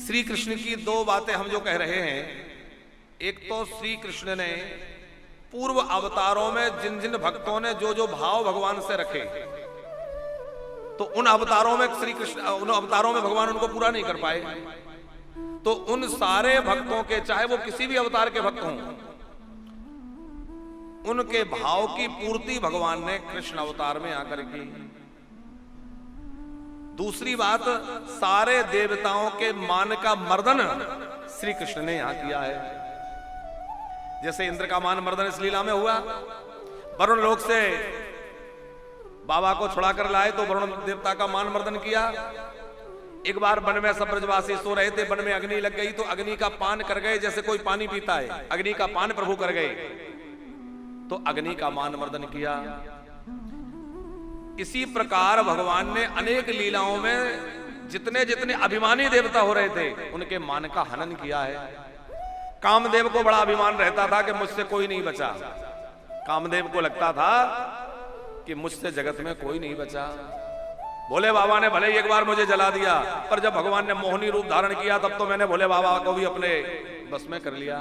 श्री कृष्ण की दो बातें हम जो कह रहे हैं, एक तो श्री कृष्ण ने पूर्व अवतारों में जिन जिन भक्तों ने जो जो भाव भगवान से रखे, तो उन अवतारों में श्री कृष्ण, उन अवतारों में भगवान उनको पूरा नहीं कर पाए। तो उन सारे भक्तों के, चाहे वो किसी भी अवतार के भक्त हों, उनके भाव की पूर्ति भगवान ने कृष्ण अवतार में आकर की। दूसरी बात, सारे देवताओं के मान का मर्दन श्री कृष्ण ने यहां किया है। जैसे इंद्र का मान मर्दन इस लीला में हुआ, वरुण लोक से बाबा को छुड़ा कर लाए तो वरुण देवता का मान मर्दन किया। एक बार वन में सब ब्रजवासी सो रहे थे, वन में अग्नि लग गई तो अग्नि का पान कर गए, जैसे कोई पानी पीता है, अग्नि का पान प्रभु कर गए, तो अग्नि का मान मर्दन किया। इसी प्रकार भगवान ने अनेक लीलाओं में जितने जितने अभिमानी देवता हो रहे थे, उनके मान का हनन किया है। कामदेव को बड़ा अभिमान रहता था कि मुझसे कोई नहीं बचा। कामदेव को लगता था कि मुझसे जगत में कोई नहीं बचा। भोले बाबा ने भले एक बार मुझे जला दिया, पर जब भगवान ने मोहनी रूप धारण किया तब तो मैंने भोले बाबा को भी अपने बस में कर लिया।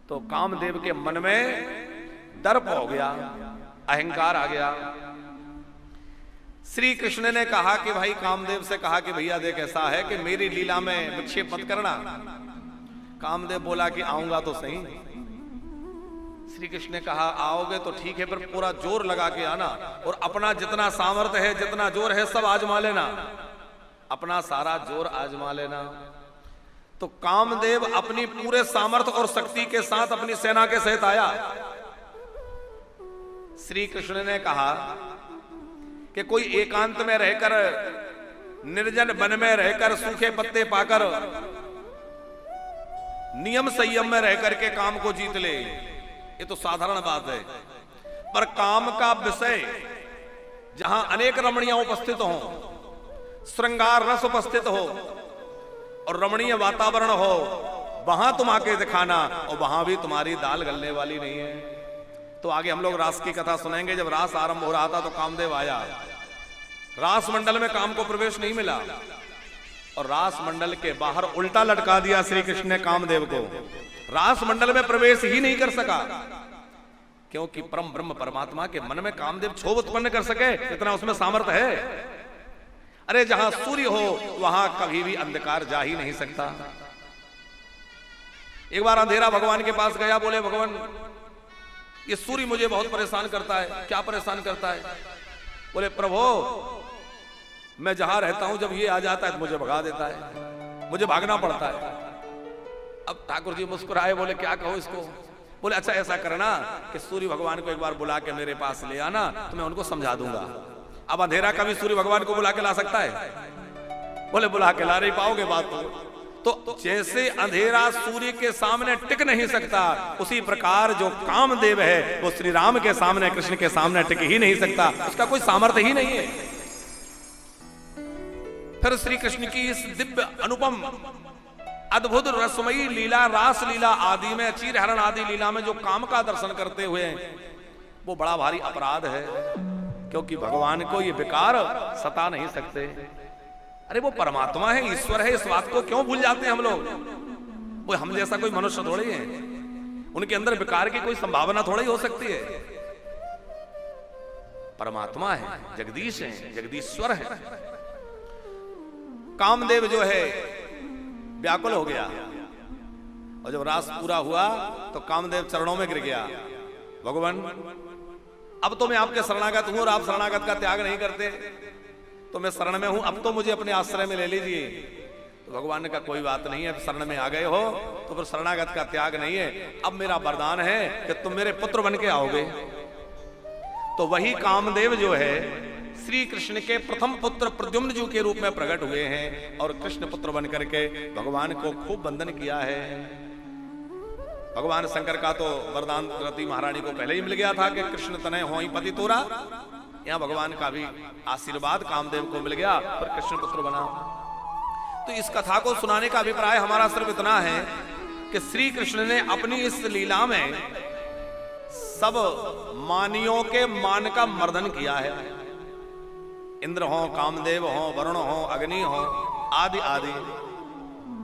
तो कामदेव के मन में दर्प हो गया, अहंकार आ गया। श्री कृष्ण ने कहा कि भाई, कामदेव से कहा कि भैया देख, ऐसा है कि मेरी लीला में विक्षेप मत करना। कामदेव बोला कि आऊंगा तो सही। श्री कृष्ण ने कहा आओगे तो ठीक है, पर पूरा जोर लगा के आना, और अपना जितना सामर्थ्य है, जितना जोर है, सब आजमा लेना, अपना सारा जोर आजमा लेना। तो कामदेव अपनी पूरे सामर्थ्य और शक्ति के साथ अपनी सेना के सहित आया। श्री कृष्ण ने कहा कि कोई एकांत में रहकर, निर्जन वन में रहकर, सूखे पत्ते पाकर, नियम संयम में रहकर के काम को जीत ले, ये तो साधारण बात है। पर काम का विषय जहां अनेक रमणियां उपस्थित हो, श्रृंगार रस उपस्थित हो और रमणीय वातावरण हो, वहां तुम आके दिखाना, और वहां भी तुम्हारी दाल गलने वाली नहीं है। तो आगे हम लोग रास की कथा सुनेंगे। जब रास आरंभ हो रहा था तो कामदेव आया। रास मंडल में काम को प्रवेश नहीं मिला, और रास मंडल के बाहर उल्टा लटका दिया श्री कृष्ण ने कामदेव को। रास मंडल में प्रवेश ही नहीं कर सका, क्योंकि परम ब्रह्म परमात्मा के मन में कामदेव क्षोभ उत्पन्न कर सके, इतना उसमें सामर्थ्य है। अरे जहां सूर्य हो वहां कभी भी अंधकार जा ही नहीं सकता। एक बार अंधेरा भगवान के पास गया, बोले भगवान ये सूर्य मुझे बहुत परेशान करता है। क्या परेशान करता है? बोले प्रभु मैं जहां रहता हूं जब ये आ जाता है तो मुझे भगा देता है, मुझे भागना पड़ता है। अब ठाकुर जी मुस्कुराए, बोले क्या कहो इसको? बोले अच्छा ऐसा करना कि सूर्य भगवान को एक बार बुला के मेरे पास ले आना, तो मैं उनको समझा दूंगा। अब अंधेरा कभी सूर्य भगवान को बुला के ला सकता है? बोले बुला के ला नहीं पाओगे बात। तो जैसे अंधेरा सूर्य के सामने टिक नहीं सकता, उसी प्रकार जो कामदेव है वो श्री राम के सामने, कृष्ण के सामने टिक ही नहीं सकता, उसका कोई सामर्थ्य ही नहीं है। फिर श्री कृष्ण की इस दिव्य अनुपम अद्भुत रसमयी लीला, रास लीला आदि में, चीर हरण आदि लीला में जो काम का दर्शन करते हुए, वो बड़ा भारी अपराध है, क्योंकि भगवान को ये विकार सता नहीं सकते। अरे वो परमात्मा है, ईश्वर है, इस बात को क्यों भूल जाते हैं हम लोग? वो हम जैसा कोई मनुष्य थोड़ी है, उनके अंदर विकार की कोई संभावना थोड़ी हो सकती है। परमात्मा है, जगदीश है, जगदीश्वर है। कामदेव जो है व्याकुल हो गया, और जब रास पूरा हुआ तो कामदेव चरणों में गिर गया। भगवान अब तो मैं आपके शरणागत हूं और आप शरणागत का त्याग नहीं करते, तो मैं शरण में हूं, अब तो मुझे अपने आश्रय में ले लीजिए। तो भगवान ने कहा कोई बात नहीं है, शरण में आ गए हो तो फिर शरणागत का त्याग नहीं है। अब मेरा वरदान है कि तुम मेरे पुत्र बन के आओगे। तो वही कामदेव जो है श्री कृष्ण के प्रथम पुत्र प्रद्युम्न जी के रूप में प्रकट हुए हैं, और कृष्ण पुत्र बन करके भगवान को खूब वंदन किया है। भगवान शंकर का तो वरदान रति महारानी को पहले ही मिल गया था कि कृष्ण तनय होई पति तोरा। यहाँ भगवान का भी आशीर्वाद कामदेव को मिल गया, पर कृष्ण पुत्र बना। तो इस कथा को सुनाने का अभिप्राय हमारा सिर्फ इतना है कि श्री कृष्ण ने अपनी इस लीला में सब मानियों के मान का मर्दन किया है। इंद्र हो, कामदेव हो, वरुण हो, अग्नि हो, आदि आदि